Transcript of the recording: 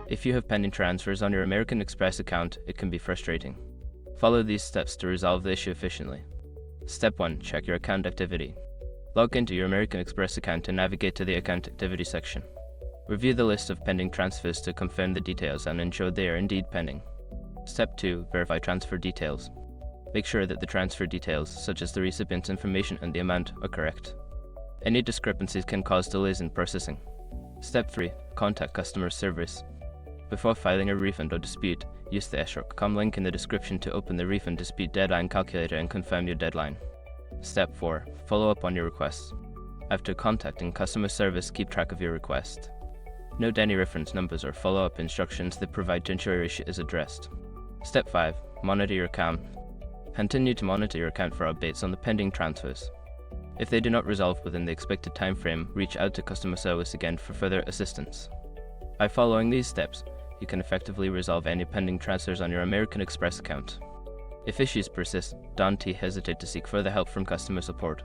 If you have pending transfers on your American Express account, it can be frustrating. Follow these steps to resolve the issue efficiently. Step 1. Check your account activity. Log into your American Express account and navigate to the Account Activity section. Review the list of pending transfers to confirm the details and ensure they are indeed pending. Step 2. Verify transfer details. Make sure that the transfer details, such as the recipient's information and the amount, are correct. Any discrepancies can cause delays in processing. Step 3. Contact customer service. Before filing a refund or dispute, use the Escrow.com link in the description to open the refund dispute deadline calculator and confirm your deadline. Step 4. Follow up on your requests. After contacting customer service, keep track of your request. Note any reference numbers or follow-up instructions they provide to ensure your issue is addressed. Step 5. Monitor your account. Continue to monitor your account for updates on the pending transfers. If they do not resolve within the expected time frame, reach out to customer service again for further assistance. By following these steps, you can effectively resolve any pending transfers on your American Express account. If issues persist, don't hesitate to seek further help from customer support.